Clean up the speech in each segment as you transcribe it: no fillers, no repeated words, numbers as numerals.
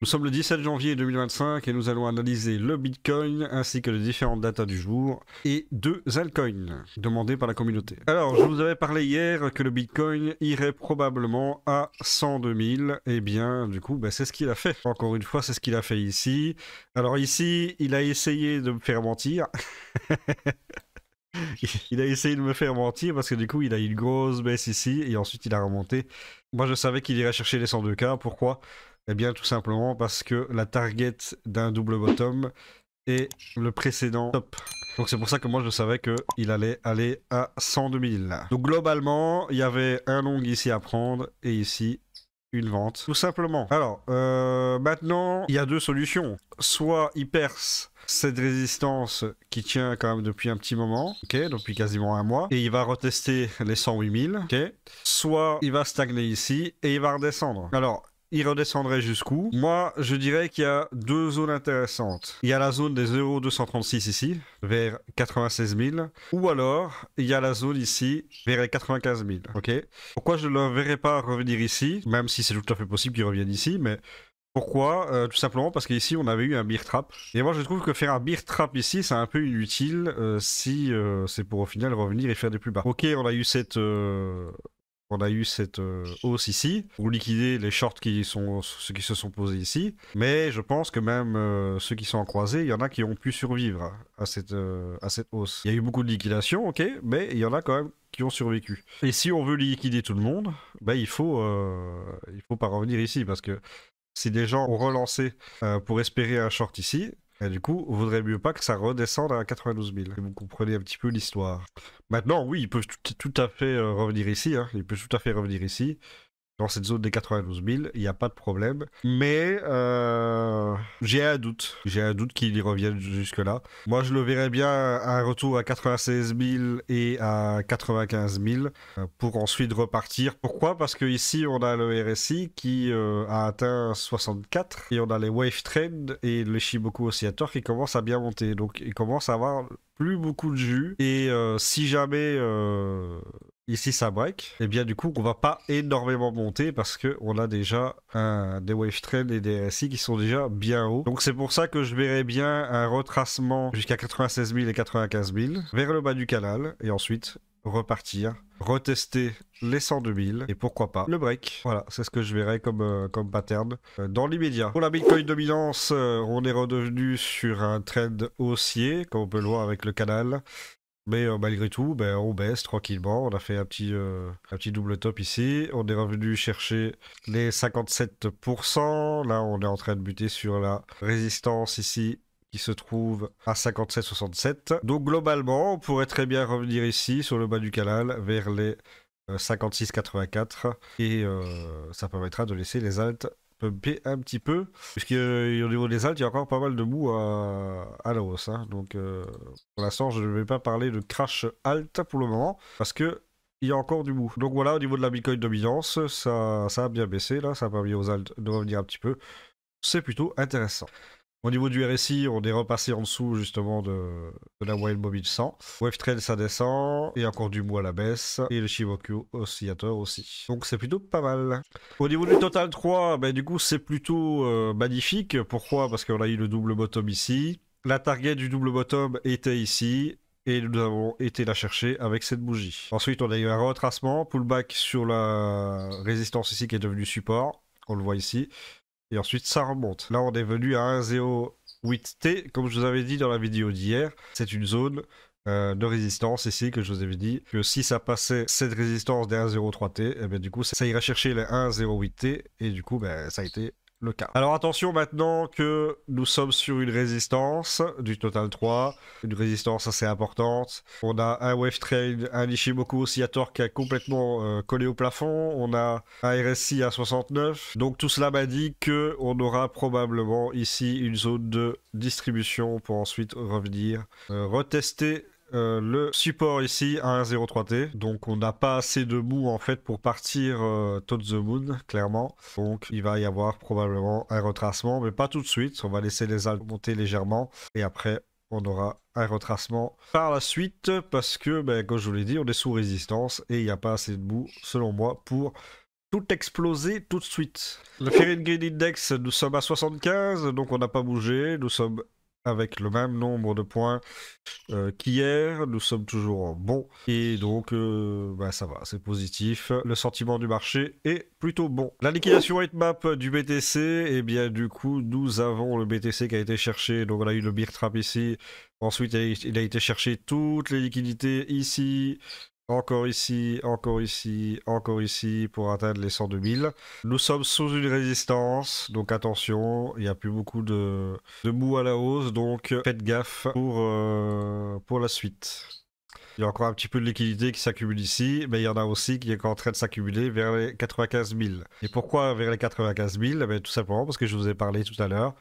Nous sommes le 17 janvier 2025 et nous allons analyser le Bitcoin ainsi que les différentes datas du jour et deux altcoins demandés par la communauté. Alors, je vous avais parlé hier que le Bitcoin irait probablement à 102 000. Et bien, du coup, c'est ce qu'il a fait. Encore une fois, c'est ce qu'il a fait ici. Alors ici, il a essayé de me faire mentir. Il a essayé de me faire mentir parce que du coup, il a eu une grosse baisse ici et ensuite il a remonté. Moi, je savais qu'il irait chercher les 102K. Pourquoi ? Eh bien, tout simplement parce que la target d'un double bottom est le précédent top. Donc c'est pour ça que moi je savais qu'il allait aller à 102 000. Donc globalement, il y avait un long ici à prendre et ici une vente, tout simplement. Alors, maintenant, il y a deux solutions. Soit il perce cette résistance qui tient quand même depuis un petit moment, ok, depuis quasiment un mois, et il va retester les 108 000, ok. Soit il va stagner ici et il va redescendre. Alors, il redescendrait jusqu'où? Moi, je dirais qu'il y a deux zones intéressantes. Il y a la zone des 0,236 ici, vers 96 000. Ou alors, il y a la zone ici, vers les 95 000. Ok. Pourquoi je ne le verrai pas revenir ici? Même si c'est tout à fait possible qu'il revienne ici, mais... Pourquoi? Tout simplement parce qu'ici on avait eu un bear trap. Et moi je trouve que faire un bear trap ici c'est un peu inutile si c'est pour au final revenir et faire des plus bas. Ok, on a eu cette hausse ici pour liquider les shorts ceux qui se sont posés ici. Mais je pense que même ceux qui sont en croisée, il y en a qui ont pu survivre à cette hausse. Il y a eu beaucoup de liquidation, ok, mais il y en a quand même qui ont survécu. Et si on veut liquider tout le monde, il faut pas revenir ici parce que si des gens ont relancé pour espérer un short ici, et du coup, il vaudrait mieux pas que ça redescende à 92 000. Et vous comprenez un petit peu l'histoire. Maintenant, oui, ils peuvent tout à fait revenir ici. Hein. Ils peuvent tout à fait revenir ici. Dans cette zone des 92 000, il n'y a pas de problème. Mais j'ai un doute. J'ai un doute qu'ils y reviennent jusque-là. Moi, je le verrais bien un retour à 96 000 et à 95 000 pour ensuite repartir. Pourquoi? Parce que ici, on a le RSI qui a atteint 64 et on a les wave trend et le Shimoku Oscillator qui commencent à bien monter. Donc, il commence à avoir plus beaucoup de jus. Et si jamais... ici ça break, et bien du coup on va pas énormément monter parce que on a déjà des wave trend et des RSI qui sont déjà bien hauts. Donc c'est pour ça que je verrais bien un retracement jusqu'à 96 000 et 95 000 vers le bas du canal et ensuite repartir, retester les 102 000 et pourquoi pas le break. Voilà, c'est ce que je verrais comme pattern dans l'immédiat. Pour la Bitcoin dominance, on est redevenu sur un trend haussier, comme on peut le voir avec le canal. Mais malgré tout, on baisse tranquillement. On a fait un petit double top ici. On est revenu chercher les 57%. Là, on est en train de buter sur la résistance ici qui se trouve à 57,67. Donc globalement, on pourrait très bien revenir ici sur le bas du canal vers les 56,84. Et ça permettra de laisser les alts pumper un petit peu, puisqu'au niveau des alts, il y a encore pas mal de mou à la hausse. Hein. Donc, pour l'instant, je ne vais pas parler de crash alt pour le moment, parce que il y a encore du mou. Donc voilà, au niveau de la Bitcoin dominance, ça a bien baissé, là, ça a permis aux alts de revenir un petit peu. C'est plutôt intéressant. Au niveau du RSI, on est repassé en dessous justement de la moyenne mobile 100. Wave Trend, ça descend, et encore du mou à la baisse, et le Shimoku Oscillator aussi. Donc c'est plutôt pas mal. Au niveau du Total 3, du coup c'est plutôt magnifique. Pourquoi? Parce qu'on a eu le double bottom ici. La target du double bottom était ici. Et nous avons été la chercher avec cette bougie. Ensuite, on a eu un retracement, pullback sur la résistance ici qui est devenue support. On le voit ici. Et ensuite, ça remonte. Là, on est venu à 1,08T, comme je vous avais dit dans la vidéo d'hier. C'est une zone de résistance ici que je vous avais dit que si ça passait cette résistance des 1,03T, et bien du coup, ça irait chercher les 1,08T. Et du coup, ça a été le cas. Alors attention maintenant que nous sommes sur une résistance du Total 3, une résistance assez importante. On a un Wave Trend, un Ishimoku Oscillator qui est complètement collé au plafond. On a un RSI à 69. Donc tout cela m'indique qu'on aura probablement ici une zone de distribution pour ensuite revenir retester le support ici à 1,03T, donc on n'a pas assez de mou en fait pour partir to the moon, clairement. Donc il va y avoir probablement un retracement, mais pas tout de suite. On va laisser les alts monter légèrement et après on aura un retracement par la suite parce que, comme je vous l'ai dit, on est sous résistance et il n'y a pas assez de mou, selon moi, pour tout exploser tout de suite. Le Fear and Greed Index, nous sommes à 75, donc on n'a pas bougé. Nous sommes avec le même nombre de points qu'hier. Nous sommes toujours bons. Et donc, ça va, c'est positif. Le sentiment du marché est plutôt bon. La liquidation heatmap du BTC, et bien du coup, nous avons le BTC qui a été cherché. Donc on a eu le bear trap ici. Ensuite, il a été chercher toutes les liquidités ici. Encore ici, encore ici, encore ici pour atteindre les 102 000. Nous sommes sous une résistance, donc attention, il n'y a plus beaucoup de mou à la hausse, donc faites gaffe pour la suite. Il y a encore un petit peu de liquidité qui s'accumule ici, mais il y en a aussi qui est en train de s'accumuler vers les 95 000. Et pourquoi vers les 95 000? Eh bien, tout simplement parce que je vous ai parlé tout à l'heure.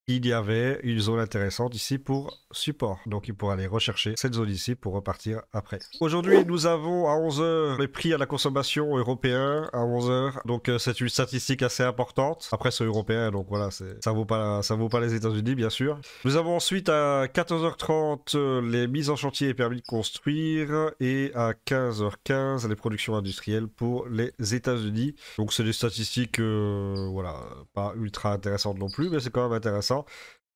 Il y avait une zone intéressante ici pour support. Donc il pourra aller rechercher cette zone ici pour repartir après. Aujourd'hui, nous avons à 11h les prix à la consommation européens à 11h. Donc c'est une statistique assez importante. Après c'est européen, donc voilà, ça vaut pas les États-Unis bien sûr. Nous avons ensuite à 14h30 les mises en chantier et permis de construire et à 15h15 les productions industrielles pour les États-Unis. Donc c'est des statistiques voilà, pas ultra intéressantes non plus, mais c'est quand même intéressant.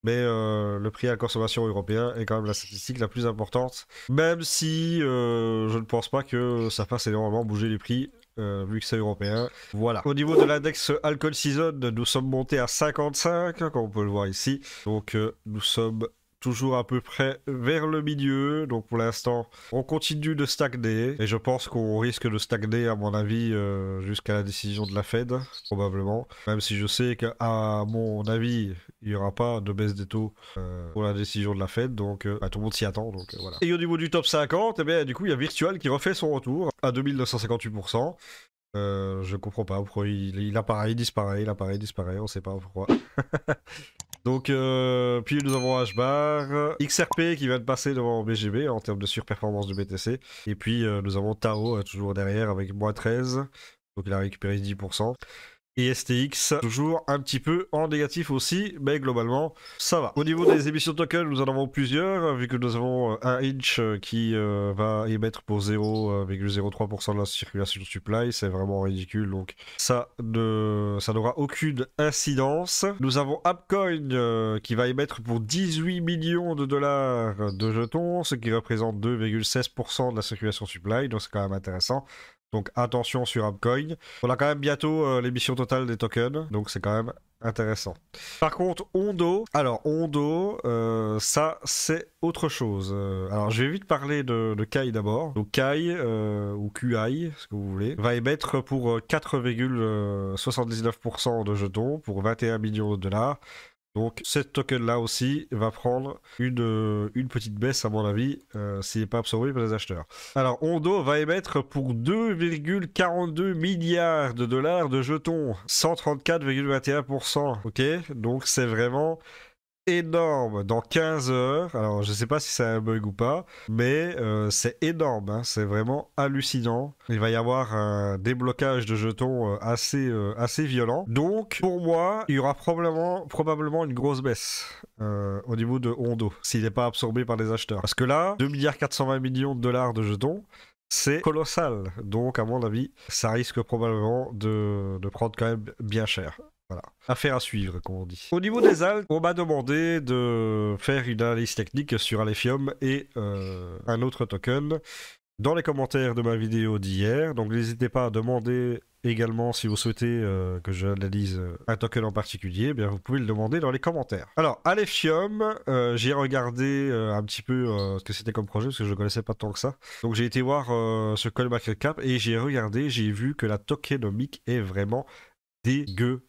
Mais le prix à la consommation européen est quand même la statistique la plus importante. Même si je ne pense pas que ça fasse énormément bouger les prix, vu que c'est européen. Voilà. Au niveau de l'index Alcohol Season, nous sommes montés à 55, comme on peut le voir ici. Donc nous sommes toujours à peu près vers le milieu. Donc pour l'instant, on continue de stagner. Et je pense qu'on risque de stagner, à mon avis, jusqu'à la décision de la Fed, probablement. Même si je sais qu'à mon avis, il n'y aura pas de baisse des taux pour la décision de la Fed. Donc tout le monde s'y attend. Donc voilà. Et au niveau du top 50, eh bien, du coup, il y a Virtual qui refait son retour à 2958%. Je comprends pas pourquoi il apparaît, il disparaît, on sait pas pourquoi. Donc, puis nous avons HBAR, XRP qui vient de passer devant BGB en termes de surperformance du BTC. Et puis nous avons Tao toujours derrière avec moins 13, donc il a récupéré 10%. Et STX, toujours un petit peu en négatif aussi, mais globalement, ça va. Au niveau des émissions de tokens, nous en avons plusieurs, vu que nous avons un Inch qui va émettre pour 0,03% de la circulation de supply, c'est vraiment ridicule, donc ça n'aura aucune incidence. Nous avons Appcoin qui va émettre pour 18 millions de dollars de jetons, ce qui représente 2,16% de la circulation supply, donc c'est quand même intéressant. Donc attention sur Appcoin. On a quand même bientôt l'émission totale des tokens, donc c'est quand même intéressant. Par contre, Ondo, ça c'est autre chose. Alors je vais vite parler de Kai d'abord. Donc Kai, ou QI, ce que vous voulez, va émettre pour 4,79% de jetons, pour 21 millions de dollars. Donc, cette token-là aussi va prendre une petite baisse, à mon avis, s'il n'est pas absorbé par les acheteurs. Alors, Ondo va émettre pour 2,42 milliards de dollars de jetons, 134,21%. Ok, donc c'est vraiment énorme dans 15 heures. Alors, je sais pas si c'est un bug ou pas, mais c'est énorme, hein. C'est vraiment hallucinant. Il va y avoir un déblocage de jetons assez violent. Donc, pour moi, il y aura probablement une grosse baisse au niveau de Ondo, s'il n'est pas absorbé par les acheteurs. Parce que là, 2,420 milliards de dollars de jetons, c'est colossal. Donc, à mon avis, ça risque probablement de prendre quand même bien cher. Voilà, affaire à suivre, comme on dit. Au niveau des altes, on m'a demandé de faire une analyse technique sur Alephium et un autre token dans les commentaires de ma vidéo d'hier. Donc n'hésitez pas à demander également si vous souhaitez que j'analyse un token en particulier, eh bien vous pouvez le demander dans les commentaires. Alors, Alephium, j'ai regardé un petit peu ce que c'était comme projet, parce que je ne connaissais pas tant que ça. Donc j'ai été voir ce CoinMarketCap et j'ai regardé, j'ai vu que la tokenomique est vraiment dégueulasse.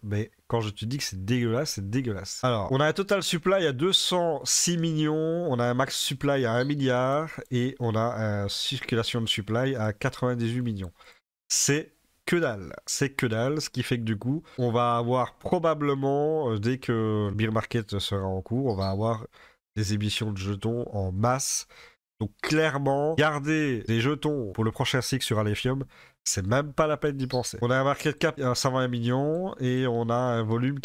Mais quand je te dis que c'est dégueulasse, c'est dégueulasse. Alors, on a un total supply à 206 millions, on a un max supply à 1 milliard et on a une circulation de supply à 98 millions. C'est que dalle, ce qui fait que du coup, on va avoir probablement, dès que le bear market sera en cours, on va avoir des émissions de jetons en masse Donc clairement, garder des jetons pour le prochain cycle sur Alephium, c'est même pas la peine d'y penser. On a un market cap à 120 millions et on a un volume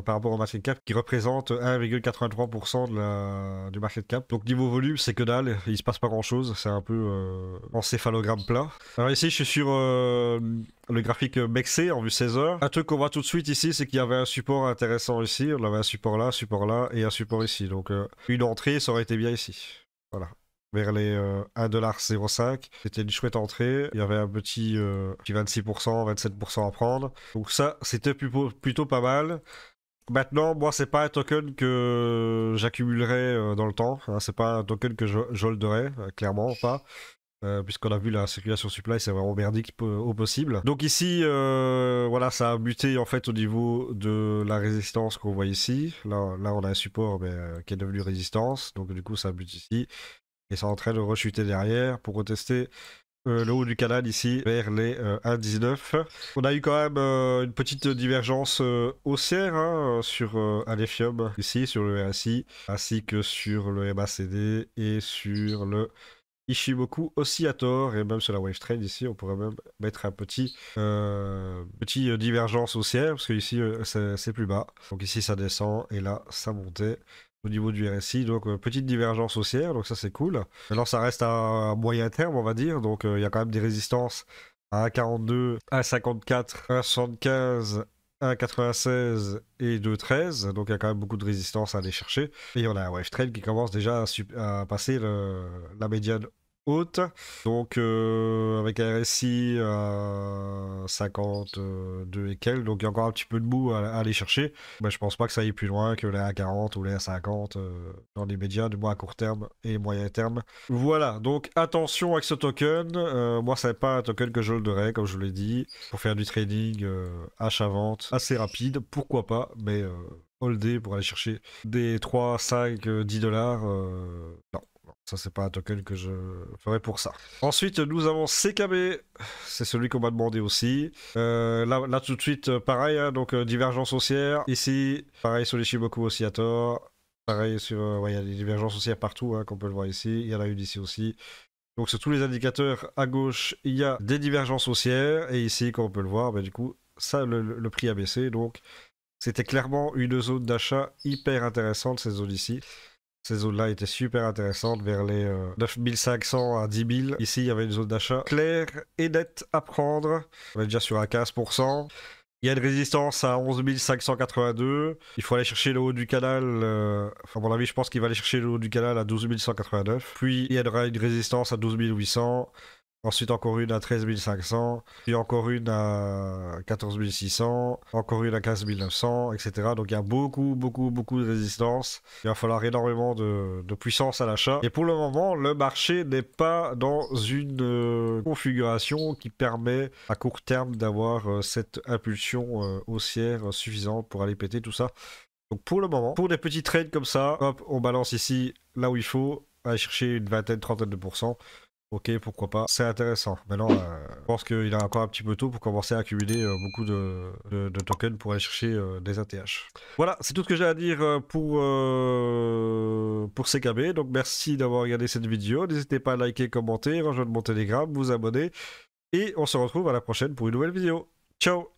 par rapport au market cap qui représente 1,83% du market cap. Donc niveau volume, c'est que dalle, il se passe pas grand chose, c'est un peu encéphalogramme plat. Alors ici, je suis sur le graphique Mexé en vue 16 heures. Un truc qu'on voit tout de suite ici, c'est qu'il y avait un support intéressant ici. On avait un support là et un support ici. Donc une entrée, ça aurait été bien ici. Voilà. Vers les 1,05$. C'était une chouette entrée. Il y avait un petit 26%, 27% à prendre. Donc ça, c'était plutôt pas mal. Maintenant, moi, c'est pas un token que j'accumulerai dans le temps. Hein, c'est pas un token que j'holderai, clairement pas. Puisqu'on a vu la circulation supply, c'est vraiment merdique au possible. Donc ici, voilà, ça a buté en fait au niveau de la résistance qu'on voit ici. Là, on a un support qui est devenu résistance. Donc du coup, ça bute ici. Et c'est en train de rechuter derrière pour retester le haut du canal ici vers les 1,19. On a eu quand même une petite divergence haussière hein, sur Alephium ici, sur le RSI, ainsi que sur le MACD et sur le Ishimoku Oscillator et même sur la Wave Trend ici, on pourrait même mettre un petit divergence haussière parce que ici c'est plus bas. Donc ici ça descend et là ça montait au niveau du RSI, donc petite divergence haussière, donc ça c'est cool. Maintenant ça reste à moyen terme on va dire, donc il y a quand même des résistances à 1,42, 1,54, 1,75, 1,96 et 2,13, donc il y a quand même beaucoup de résistance à aller chercher. Et on a un wave trend qui commence déjà à passer la médiane haute, donc avec un RSI à 52 et quelques, donc il y a encore un petit peu de mou à aller chercher, mais je pense pas que ça aille plus loin que les 1,40 ou les 1,50 dans les médias, du moins à court terme et moyen terme. Voilà, donc attention avec ce token, moi c'est pas un token que je holderais, comme je vous l'ai dit, pour faire du trading achat-vente assez rapide, pourquoi pas, mais holder pour aller chercher des 3, 5, 10 dollars, non. Ça, c'est pas un token que je ferais pour ça. Ensuite, nous avons CKB. C'est celui qu'on m'a demandé aussi. Là, tout de suite, pareil. Hein, donc, divergence haussière. Ici, pareil sur les Shimoku Oscillator. Pareil sur... ouais, il y a des divergences haussières partout, hein, qu'on peut le voir ici. Il y en a une ici aussi. Donc, sur tous les indicateurs à gauche, il y a des divergences haussières. Et ici, comme on peut le voir, bah, du coup, ça, le prix a baissé. Donc, c'était clairement une zone d'achat hyper intéressante, ces zones ici. Ces zones-là étaient super intéressantes, vers les 9500 à 10 000. Ici, il y avait une zone d'achat claire et nette à prendre. On est déjà sur un 15%. Il y a une résistance à 11 582. Il faut aller chercher le haut du canal. À mon avis, je pense qu'il va aller chercher le haut du canal à 12 189. Puis, il y aura une résistance à 12 800. Ensuite, encore une à 13 500, puis encore une à 14 600, encore une à 15 900, etc. Donc il y a beaucoup de résistance. Il va falloir énormément de puissance à l'achat. Et pour le moment, le marché n'est pas dans une configuration qui permet à court terme d'avoir cette impulsion haussière suffisante pour aller péter tout ça. Donc pour le moment, pour des petits trades comme ça, hop, on balance ici là où il faut, aller chercher une vingtaine, trentaine de pourcents. Ok, pourquoi pas, c'est intéressant. Maintenant, je pense qu'il est encore un petit peu tôt pour commencer à accumuler beaucoup de tokens pour aller chercher des ATH. Voilà, c'est tout ce que j'ai à dire pour CKB. Donc merci d'avoir regardé cette vidéo. N'hésitez pas à liker, commenter, rejoindre mon Telegram, vous abonner. Et on se retrouve à la prochaine pour une nouvelle vidéo. Ciao!